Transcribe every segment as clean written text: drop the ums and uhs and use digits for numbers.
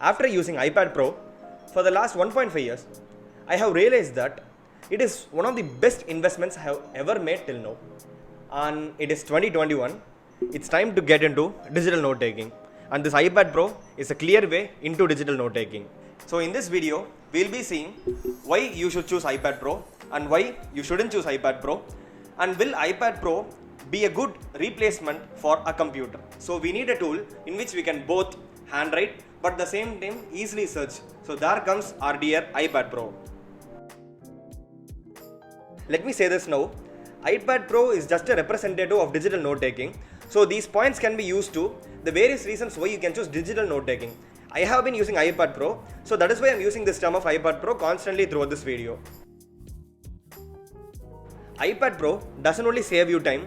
After using iPad Pro for the last 1.5 years, I have realized that it is one of the best investments I have ever made till now. And it is 2021. It's time to get into digital note taking. And this iPad Pro is a clear way into digital note taking. So in this video, we'll be seeing why you should choose iPad Pro and why you shouldn't choose iPad Pro. And will iPad Pro be a good replacement for a computer? So we need a tool in which we can both handwrite but at the same time easily search. So there comes our dear iPad Pro. Let me say this now. iPad Pro is just a representative of digital note taking. So these points can be used to the various reasons why you can choose digital note taking. I have been using iPad Pro, so that is why I am using this term of iPad Pro constantly throughout this video. iPad Pro doesn't only save you time,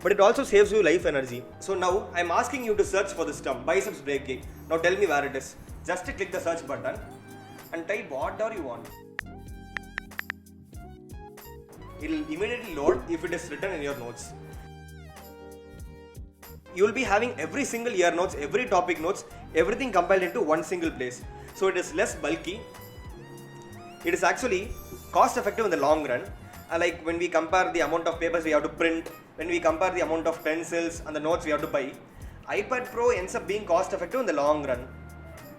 but it also saves you life energy. So now I am asking you to search for this term, biceps breaking. Now tell me where it is. Just click the search button and type whatever you want. It will immediately load if it is written in your notes. You will be having every single year notes, every topic notes, everything compiled into one single place. So it is less bulky. It is actually cost effective in the long run. Like when we compare the amount of papers we have to print, when we compare the amount of pencils and the notes we have to buy, iPad Pro ends up being cost effective in the long run.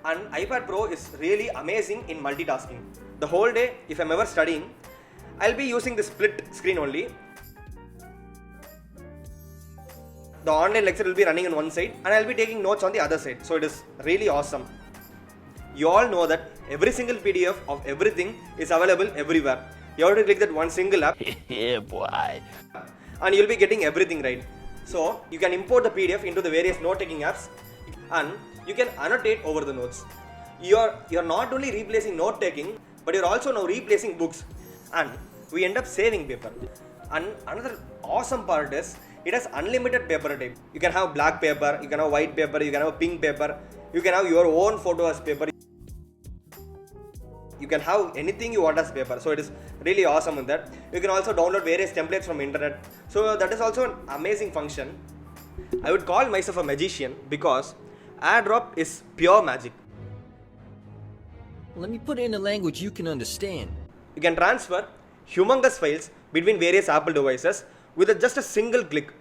And iPad Pro is really amazing in multitasking. The whole day, if I'm ever studying, I'll be using the split screen only. The online lecture will be running on one side and I'll be taking notes on the other side. So it is really awesome. You all know that every single PDF of everything is available everywhere. You have to click that one single app. Yeah, boy. And you'll be getting everything right. So you can import the PDF into the various note-taking apps and you can annotate over the notes. You're not only replacing note-taking, but you're also now replacing books. And we end up saving paper. And another awesome part is it has unlimited paper type. You can have black paper, you can have white paper, you can have pink paper, you can have your own photo as paper. You can have anything you want as paper. So it is really awesome in that. You can also download various templates from internet. So that is also an amazing function. I would call myself a magician because AirDrop is pure magic. Let me put it in a language you can understand. You can transfer humongous files between various Apple devices with just a single click.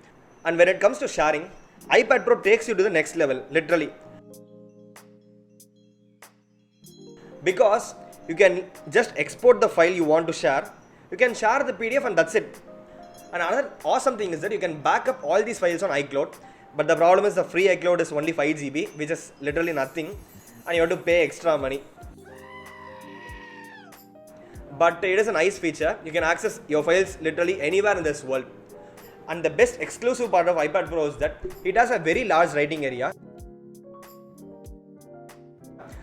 And when it comes to sharing, iPad Pro takes you to the next level, literally. Because you can just export the file you want to share. You can share the PDF and that's it. And another awesome thing is that you can back up all these files on iCloud. But the problem is the free iCloud is only 5 GB, which is literally nothing. And you have to pay extra money. But it is a nice feature. You can access your files literally anywhere in this world. And the best exclusive part of iPad Pro is that it has a very large writing area.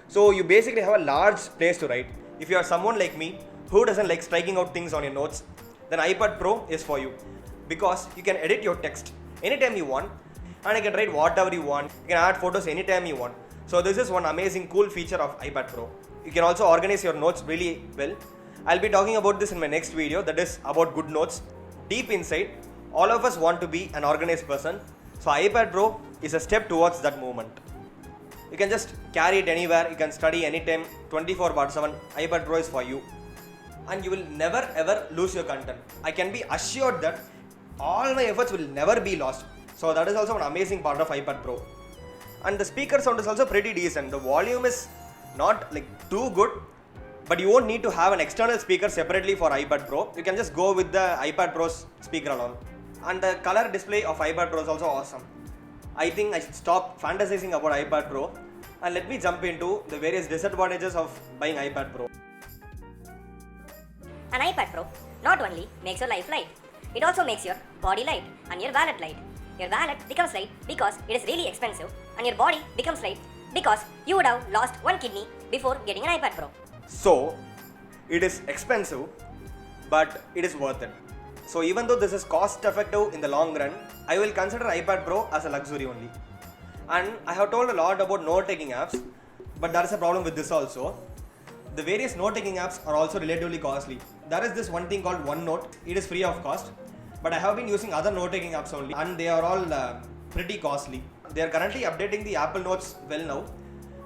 So you basically have a large place to write. If you are someone like me who doesn't like striking out things on your notes, then iPad Pro is for you. Because you can edit your text anytime you want and you can write whatever you want. You can add photos anytime you want. So this is one amazing cool feature of iPad Pro. You can also organize your notes really well. I'll be talking about this in my next video, that is about good notes. Deep inside, all of us want to be an organized person. So iPad Pro is a step towards that movement. You can just carry it anywhere, you can study anytime, 24/7. iPad Pro is for you. And you will never ever lose your content. I can be assured that all my efforts will never be lost. So that is also an amazing part of iPad Pro. And the speaker sound is also pretty decent. The volume is not like too good, but you won't need to have an external speaker separately for iPad Pro. You can just go with the iPad Pro's speaker alone. And the color display of iPad Pro is also awesome. I think I should stop fantasizing about iPad Pro and let me jump into the various disadvantages of buying iPad Pro. An iPad Pro not only makes your life light, it also makes your body light and your wallet light. Your wallet becomes light because it is really expensive, and your body becomes light because you would have lost one kidney before getting an iPad Pro. So, it is expensive, but it is worth it. So even though this is cost effective in the long run, I will consider iPad Pro as a luxury only. And I have told a lot about note-taking apps, but there is a problem with this also. The various note-taking apps are also relatively costly. There is this one thing called OneNote. It is free of cost, but I have been using other note-taking apps only, and they are all pretty costly. They are currently updating the Apple Notes well now,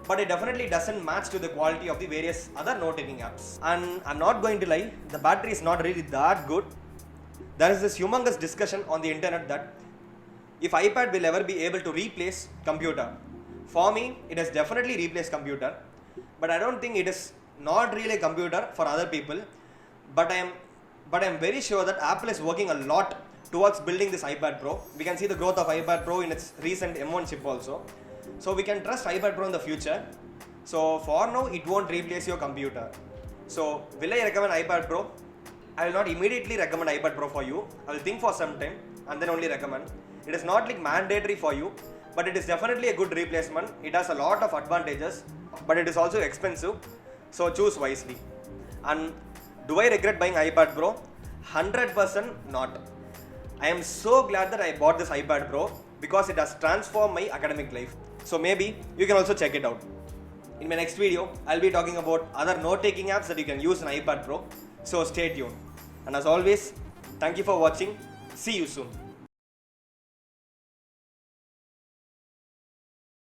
but it definitely doesn't match to the quality of the various other note-taking apps. And I'm not going to lie, the battery is not really that good. There is this humongous discussion on the internet that if iPad will ever be able to replace computer. For me, it has definitely replaced computer, but I don't think it is not really a computer for other people. But I am very sure that Apple is working a lot towards building this iPad Pro. We can see the growth of iPad Pro in its recent M1 chip also. So we can trust iPad Pro in the future. So for now, it won't replace your computer. So will I recommend iPad Pro? I will not immediately recommend iPad Pro for you. I will think for some time and then only recommend. It is not like mandatory for you, but it is definitely a good replacement. It has a lot of advantages, but it is also expensive. So choose wisely. And do I regret buying iPad Pro? 100% not. I am so glad that I bought this iPad Pro because it has transformed my academic life. So maybe you can also check it out. In my next video, I'll be talking about other note-taking apps that you can use in iPad Pro. So stay tuned. And as always, thank you for watching. See you soon.